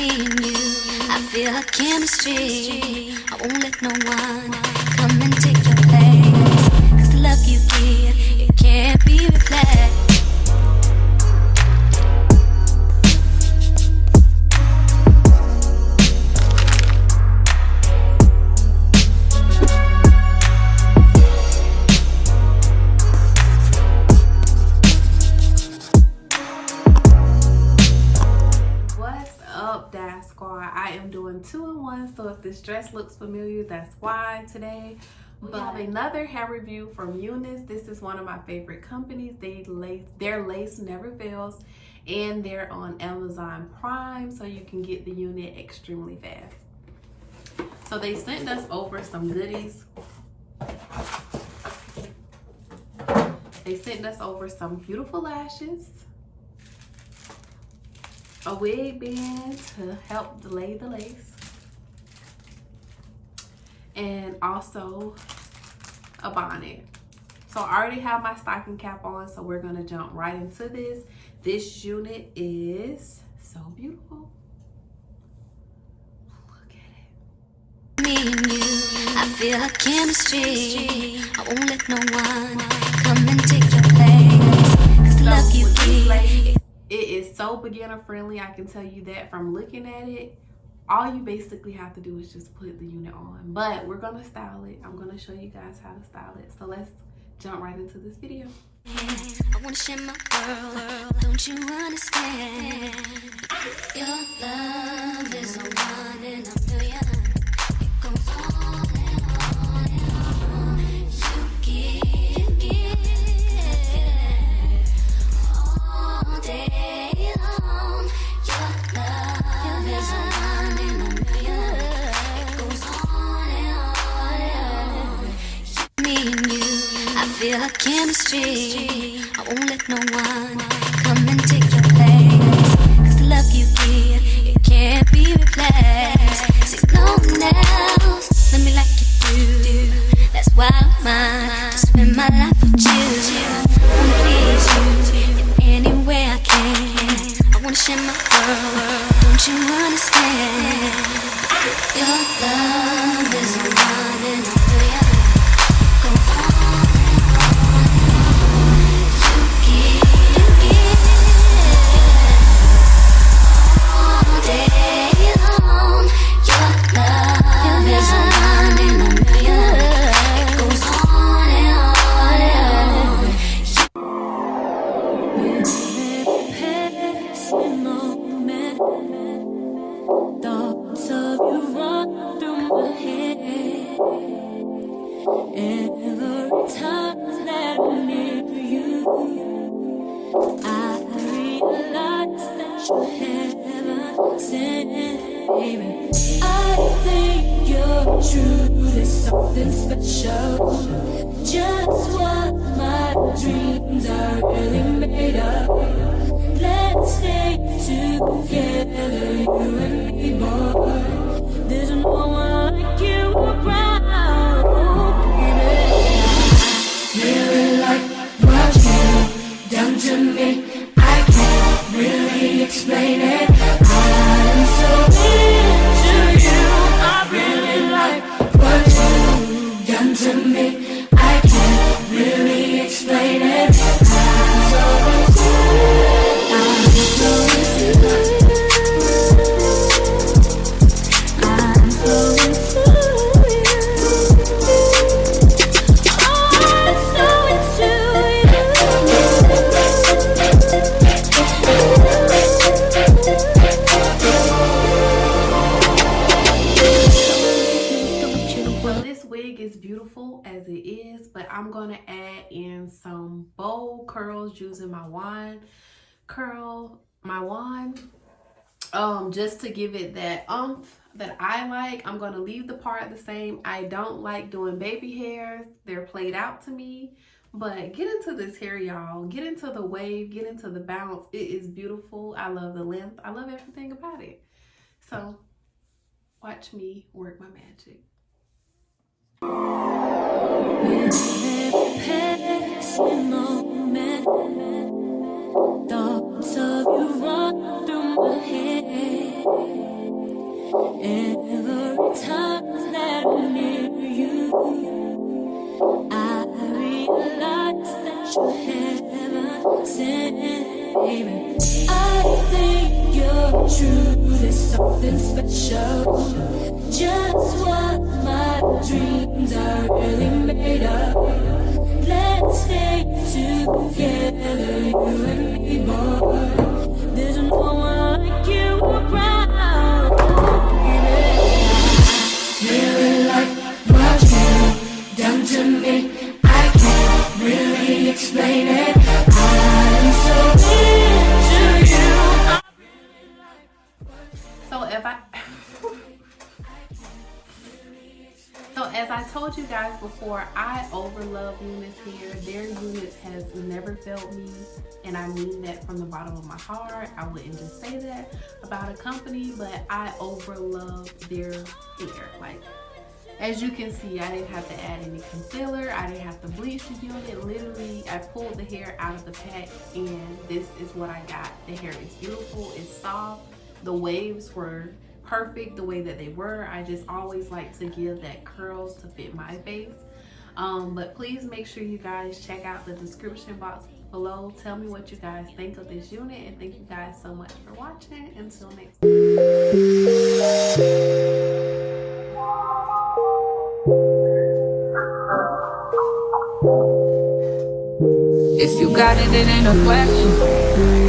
and you, I feel a chemistry. I won't let no one come and take your place. 'Cause the love you give, it can't be replaced. Dash Squad. I am doing 2-in-1, so if this dress looks familiar, that's why. Today we have another hair review from Unice. This is one of my favorite companies. Their lace never fails, and they're on Amazon Prime, so you can get the unit extremely fast. So they sent us over some goodies. They sent us over some beautiful lashes, a wig band to help delay the lace, and also a bonnet. So I already have my stocking cap on, so we're gonna jump right into this. This unit is so beautiful. Look at it. Me and you, I feel a chemistry. I won't let no one come and take your place. 'Cause the love you give, it is so beginner friendly. I can tell you that from looking at it. All you basically have to do is just put the unit on, but we're gonna style it. I'm gonna show you guys how to style it. So let's jump right into this video. I wanna share my world, don't you understand? Your love is a one in a million. It goes on and on and on. You give all day long. Your love is a one in a million. It goes on and on and on. Me and you, I feel a chemistry. I won't let no one come and take your place. 'Cause the love you give, it can't be replaced. See, no one else love me like you do. That's why I'm mine, to spend my life with you. I wanna please you in any way I can. I wanna share my world, don't you understand? Your love is a one in a million. Goes on and on and on. You give all day long. Your love is a one in a million. It goes on and on and on. Passing moment, thoughts of you run through my head. Every time that I'm near you, I realize that you're heaven sent, baby. I think your truth is something special. Just what my dreams are really made of. Let's stay together, you and me, boy. There's no one like you around, baby. I really like what you've done to me. I can't really explain it. I'm so into you. I really like what you've done to me. I can't really explain it. I'm so into you. I'm so into you. I'm so into you. I'm so into you. Well, this wig is beautiful as it is, but I'm gonna add in some bold curls using my wand, just to give it that that I like. I'm gonna leave the part the same. I don't like doing baby hairs. They're played out to me. But get into this hair, y'all. Get into the wave, get into the bounce. It is beautiful. I love the length. I love everything about it. So watch me work my magic. Passing moment, thoughts of you run through my head. Every time that I'm near you, I realize that you're heaven sent, baby. I think you're truly something special. Just what my dreams are really made of. Let's stay together, you and me, boy. There's no one like you around, baby. Really like what you've done to me. I can't really explain it. I'm so into you. So So as I told you guys before, I overlove Unice hair. Their Unice has never failed me, and I mean that from the bottom of my heart. I wouldn't just say that about a company, but I overlove their hair. Like, as you can see, I didn't have to add any concealer. I didn't have to bleach the unit. Literally, I pulled the hair out of the pack, and this is what I got. The hair is beautiful. It's soft. The waves were perfect the way that they were. I just always like to give that curls to fit my face. But please make sure you guys check out the description box below. Tell me what you guys think of this unit, and thank you guys so much for watching. Until next time. If you got it, it ain't a question.